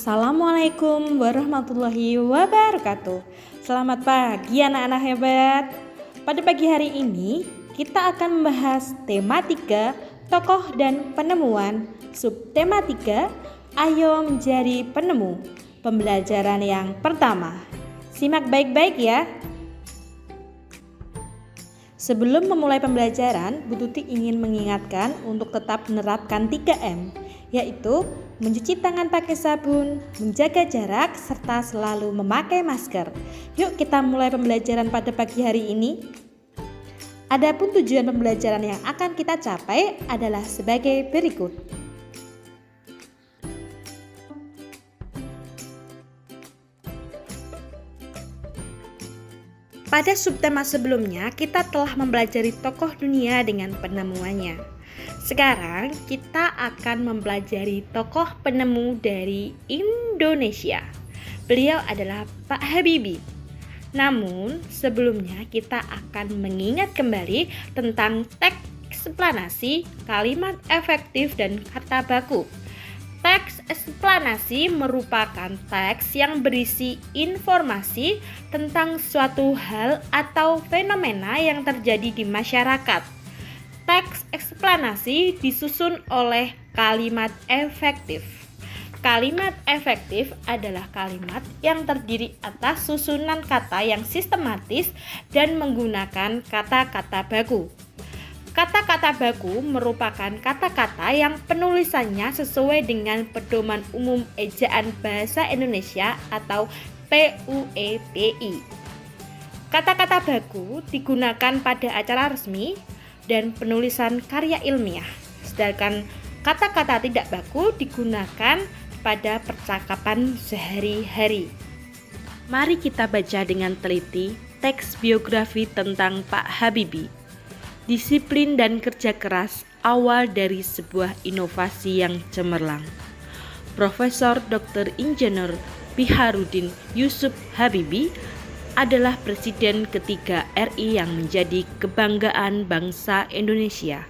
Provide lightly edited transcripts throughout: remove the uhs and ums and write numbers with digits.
Assalamualaikum warahmatullahi wabarakatuh. Selamat pagi anak-anak hebat. Pada pagi hari ini kita akan membahas tema 3 tokoh dan penemuan. Subtema 3, ayo menjadi penemu. Pembelajaran yang pertama. Simak baik-baik ya. Sebelum memulai pembelajaran, Bu Tuti ingin mengingatkan untuk tetap menerapkan 3M, yaitu mencuci tangan pakai sabun, menjaga jarak, serta selalu memakai masker. Yuk kita mulai pembelajaran pada pagi hari ini. Adapun tujuan pembelajaran yang akan kita capai adalah sebagai berikut. Pada subtema sebelumnya, kita telah mempelajari tokoh dunia dengan penemuannya. Sekarang kita akan mempelajari tokoh penemu dari Indonesia. Beliau adalah Pak Habibie. Namun sebelumnya kita akan mengingat kembali tentang teks eksplanasi, kalimat efektif, dan kata baku. Teks eksplanasi merupakan teks yang berisi informasi tentang suatu hal atau fenomena yang terjadi di masyarakat. Teks eksplanasi disusun oleh kalimat efektif. Kalimat efektif adalah kalimat yang terdiri atas susunan kata yang sistematis dan menggunakan kata-kata baku. Kata-kata baku merupakan kata-kata yang penulisannya sesuai dengan Pedoman Umum Ejaan Bahasa Indonesia atau PUEPI. Kata-kata baku digunakan pada acara resmi dan penulisan karya ilmiah, sedangkan kata-kata tidak baku digunakan pada percakapan sehari-hari. Mari kita baca dengan teliti teks biografi tentang Pak Habibie. Disiplin dan kerja keras awal dari sebuah inovasi yang cemerlang. Profesor Dr. Insinyur Biharuddin Yusuf Habibie adalah Presiden ketiga RI yang menjadi kebanggaan bangsa Indonesia.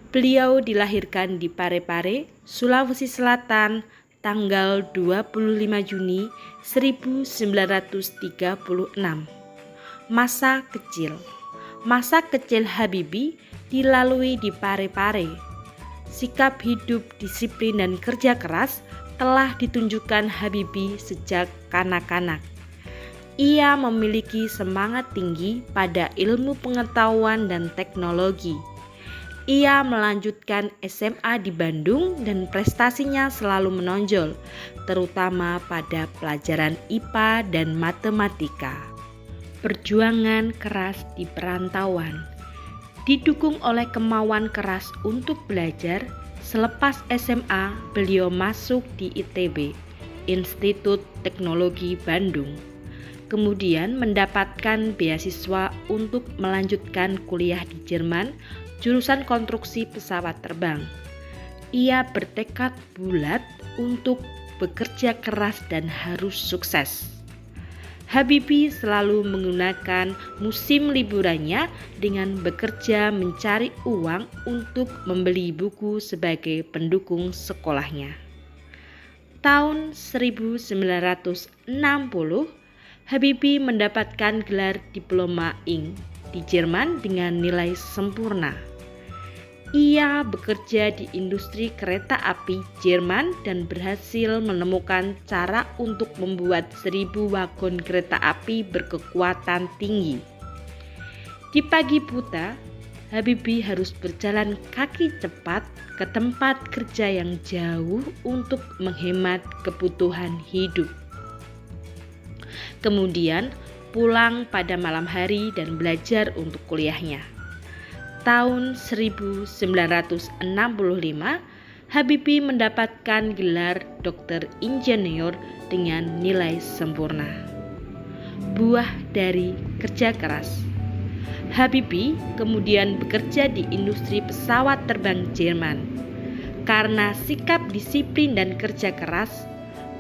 Beliau dilahirkan di Parepare, Sulawesi Selatan, tanggal 25 Juni 1936. Masa kecil Habibie dilalui di Parepare. Sikap hidup, disiplin, dan kerja keras telah ditunjukkan Habibie sejak kanak-kanak. Ia memiliki semangat tinggi pada ilmu pengetahuan dan teknologi. Ia melanjutkan SMA di Bandung dan prestasinya selalu menonjol, terutama pada pelajaran IPA dan matematika. Perjuangan keras di perantauan. Didukung oleh kemauan keras untuk belajar, selepas SMA beliau masuk di ITB, Institut Teknologi Bandung. Kemudian mendapatkan beasiswa untuk melanjutkan kuliah di Jerman, jurusan konstruksi pesawat terbang. Ia bertekad bulat untuk bekerja keras dan harus sukses. Habibie selalu menggunakan musim liburannya dengan bekerja mencari uang untuk membeli buku sebagai pendukung sekolahnya. Tahun 1960, Habibie mendapatkan gelar Diploma Ing di Jerman dengan nilai sempurna. Ia bekerja di industri kereta api Jerman dan berhasil menemukan cara untuk membuat 1000 wagon kereta api berkekuatan tinggi. Di pagi buta, Habibie harus berjalan kaki cepat ke tempat kerja yang jauh untuk menghemat kebutuhan hidup. Kemudian pulang pada malam hari dan belajar untuk kuliahnya. Tahun 1965, Habibie mendapatkan gelar Dr. Insinyur dengan nilai sempurna. Buah dari kerja keras. Habibie kemudian bekerja di industri pesawat terbang Jerman. Karena sikap disiplin dan kerja keras,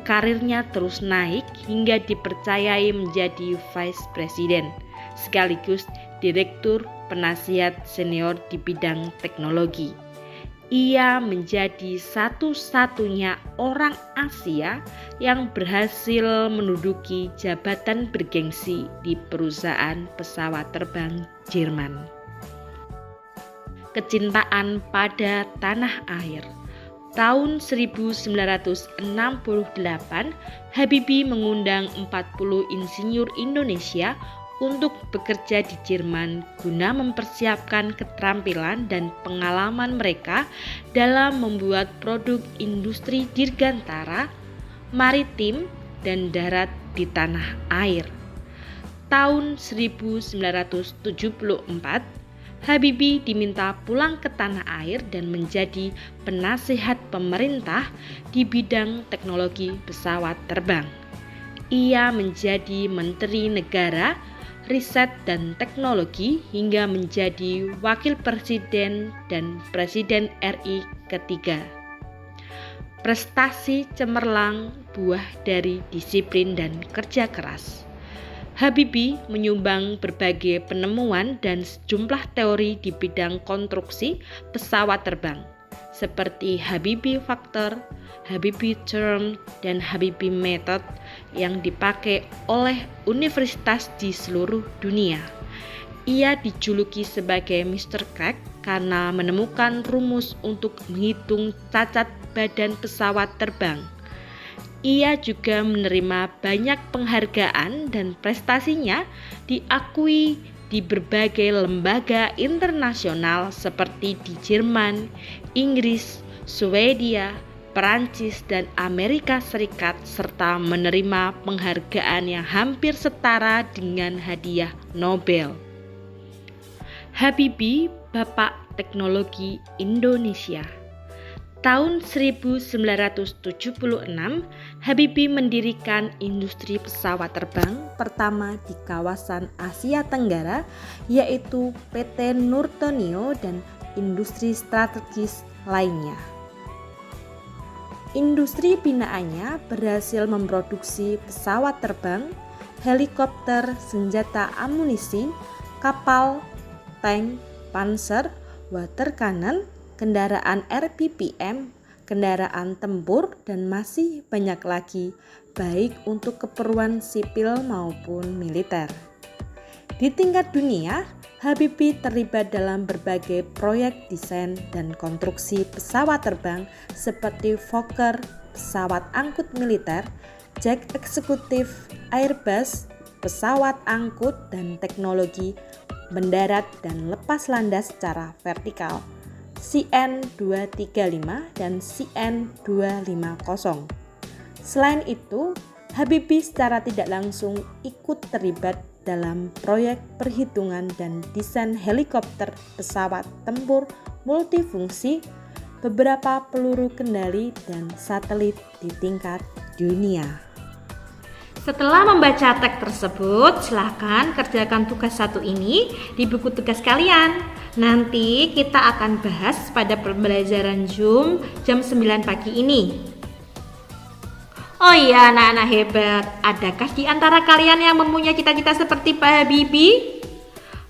karirnya terus naik hingga dipercayai menjadi Vice President, sekaligus Direktur Penasihat Senior di bidang teknologi. Ia menjadi satu-satunya orang Asia yang berhasil menduduki jabatan bergengsi di perusahaan pesawat terbang Jerman. Kecintaan pada tanah air. Tahun 1968, Habibie mengundang 40 insinyur Indonesia untuk bekerja di Jerman guna mempersiapkan keterampilan dan pengalaman mereka dalam membuat produk industri dirgantara, maritim, dan darat di tanah air. Tahun 1974, Habibie diminta pulang ke tanah air dan menjadi penasihat pemerintah di bidang teknologi pesawat terbang. Ia menjadi Menteri Negara Riset dan Teknologi hingga menjadi Wakil Presiden dan Presiden RI ketiga. Prestasi cemerlang buah dari disiplin dan kerja keras. Habibie menyumbang berbagai penemuan dan sejumlah teori di bidang konstruksi pesawat terbang, seperti Habibie Factor, Habibie Term, dan Habibie Method yang dipakai oleh universitas di seluruh dunia. Ia dijuluki sebagai Mr. Crack karena menemukan rumus untuk menghitung cacat badan pesawat terbang. Ia juga menerima banyak penghargaan dan prestasinya diakui di berbagai lembaga internasional seperti di Jerman, Inggris, Swedia, Perancis, dan Amerika Serikat, serta menerima penghargaan yang hampir setara dengan hadiah Nobel. Habibie, Bapak Teknologi Indonesia. Tahun 1976, Habibie mendirikan industri pesawat terbang pertama di kawasan Asia Tenggara, yaitu PT Nurtonio dan industri strategis lainnya. Industri binaannya berhasil memproduksi pesawat terbang, helikopter, senjata amunisi, kapal, tank, panser, water cannon, kendaraan RPPM, kendaraan tempur, dan masih banyak lagi, baik untuk keperluan sipil maupun militer. Di tingkat dunia, Habibie terlibat dalam berbagai proyek desain dan konstruksi pesawat terbang seperti Fokker, pesawat angkut militer, jet eksekutif, Airbus, pesawat angkut dan teknologi mendarat dan lepas landas secara vertikal, CN-235 dan CN-250. Selain itu, Habibie secara tidak langsung ikut terlibat dalam proyek perhitungan dan desain helikopter pesawat tempur multifungsi, beberapa peluru kendali, dan satelit di tingkat dunia. Setelah membaca teks tersebut, silahkan kerjakan tugas satu ini di buku tugas kalian. Nanti kita akan bahas pada pembelajaran Zoom jam 9 pagi ini. Oh iya, anak-anak hebat, adakah di antara kalian yang mempunyai cita-cita seperti Pak Habibie?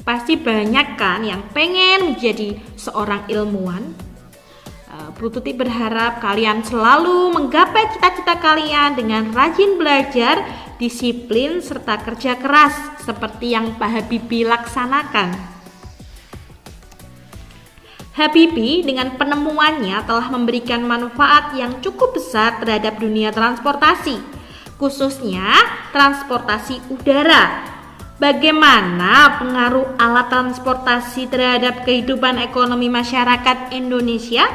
Pasti banyak kan yang pengen menjadi seorang ilmuwan. Bu Tuti berharap kalian selalu menggapai cita-cita kalian dengan rajin belajar, disiplin, serta kerja keras seperti yang Pak Habibie laksanakan. Habibie dengan penemuannya telah memberikan manfaat yang cukup besar terhadap dunia transportasi, khususnya transportasi udara. Bagaimana pengaruh alat transportasi terhadap kehidupan ekonomi masyarakat Indonesia?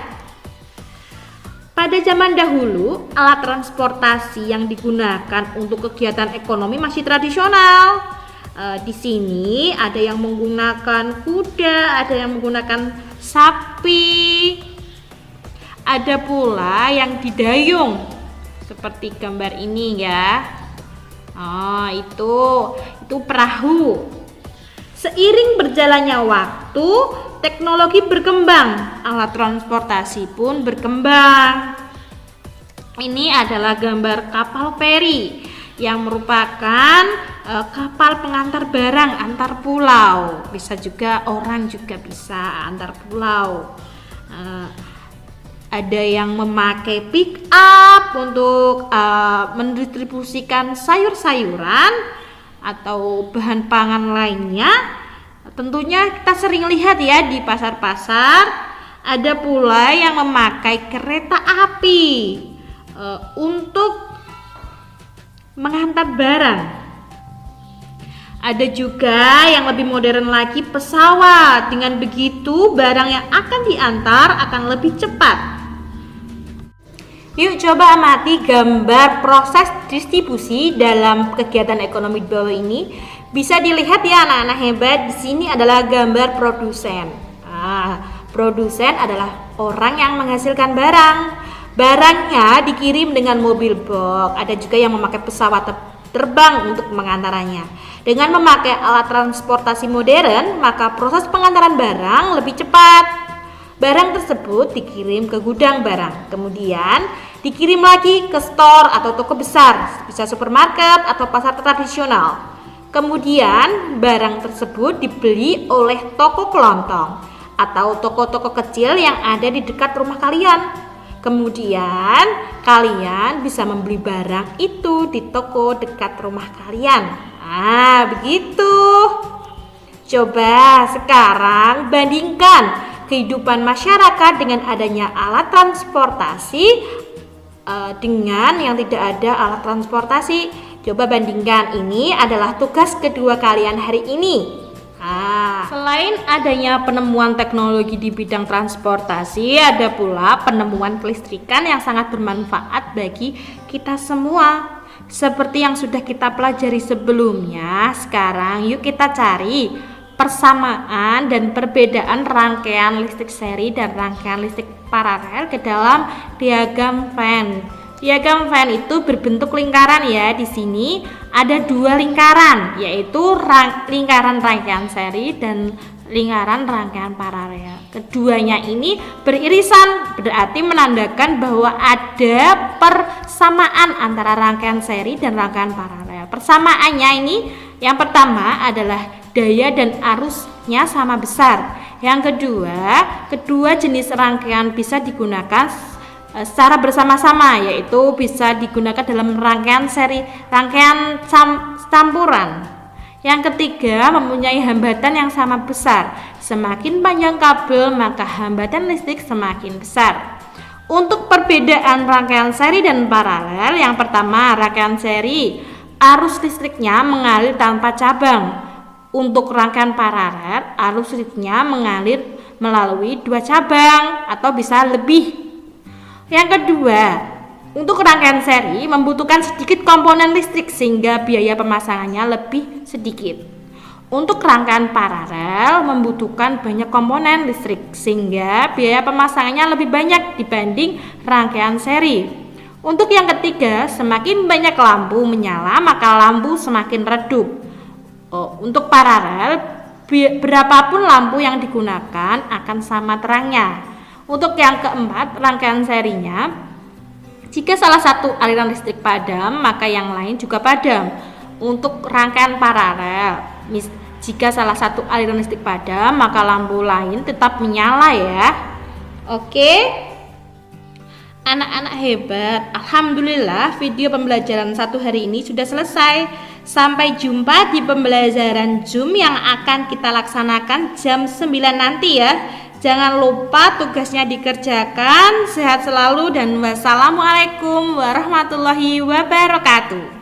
Pada zaman dahulu, alat transportasi yang digunakan untuk kegiatan ekonomi masih tradisional. Di sini ada yang menggunakan kuda, ada yang menggunakan sapi, ada pula yang didayung seperti gambar ini ya. Itu perahu. Seiring berjalannya waktu, teknologi berkembang, alat transportasi pun berkembang. Ini adalah gambar kapal feri yang merupakan kapal pengantar barang antar pulau. Bisa juga orang juga bisa antar pulau. Ada yang memakai pick up untuk mendistribusikan sayur-sayuran atau bahan pangan lainnya. Tentunya kita sering lihat ya di pasar-pasar. Ada pula yang memakai kereta api untuk menghantar barang. Ada juga yang lebih modern lagi, pesawat. Dengan begitu barang yang akan diantar akan lebih cepat. Yuk coba amati gambar proses distribusi dalam kegiatan ekonomi di bawah ini. Bisa dilihat ya anak-anak hebat, di sini adalah gambar produsen. Produsen adalah orang yang menghasilkan barang. Barangnya dikirim dengan mobil box. Ada juga yang memakai pesawat terbang untuk mengantaranya. Dengan memakai alat transportasi modern, maka proses pengantaran barang lebih cepat. Barang tersebut dikirim ke gudang barang, kemudian dikirim lagi ke store atau toko besar, bisa supermarket atau pasar tradisional. Kemudian barang tersebut dibeli oleh toko kelontong atau toko-toko kecil yang ada di dekat rumah kalian. Kemudian kalian bisa membeli barang itu di toko dekat rumah kalian. Begitu. Coba sekarang bandingkan kehidupan masyarakat dengan adanya alat transportasi dengan yang tidak ada alat transportasi. Coba bandingkan, ini adalah tugas kedua kalian hari ini. Selain adanya penemuan teknologi di bidang transportasi, ada pula penemuan kelistrikan yang sangat bermanfaat bagi kita semua. Seperti yang sudah kita pelajari sebelumnya, sekarang yuk kita cari persamaan dan perbedaan rangkaian listrik seri dan rangkaian listrik paralel ke dalam diagram Venn. Diagram Venn itu berbentuk lingkaran ya. Di sini ada dua lingkaran, yaitu lingkaran rangkaian seri dan lingkaran rangkaian paralel. Keduanya ini beririsan, berarti menandakan bahwa ada persamaan antara rangkaian seri dan rangkaian paralel. Persamaannya ini yang pertama adalah daya dan arusnya sama besar. Yang kedua jenis rangkaian bisa digunakan secara bersama-sama, yaitu bisa digunakan dalam rangkaian seri, rangkaian campuran. Yang ketiga mempunyai hambatan yang sama besar. Semakin panjang kabel maka hambatan listrik semakin besar. Untuk perbedaan rangkaian seri dan paralel, yang pertama rangkaian seri arus listriknya mengalir tanpa cabang. Untuk rangkaian paralel arus listriknya mengalir melalui dua cabang atau bisa lebih. Yang kedua, untuk rangkaian seri membutuhkan sedikit komponen listrik sehingga biaya pemasangannya lebih sedikit. Untuk rangkaian paralel membutuhkan banyak komponen listrik sehingga biaya pemasangannya lebih banyak dibanding rangkaian seri. Untuk yang ketiga, semakin banyak lampu menyala maka lampu semakin redup. Untuk paralel, berapapun lampu yang digunakan akan sama terangnya. Untuk yang keempat, rangkaian serinya, jika salah satu aliran listrik padam, maka yang lain juga padam. Untuk rangkaian paralel, jika salah satu aliran listrik padam, maka lampu lain tetap menyala ya. Oke, anak-anak hebat, alhamdulillah video pembelajaran 1 hari ini sudah selesai. Sampai jumpa di pembelajaran Zoom yang akan kita laksanakan jam 9 nanti ya. Jangan lupa tugasnya dikerjakan. Sehat selalu dan wassalamualaikum warahmatullahi wabarakatuh.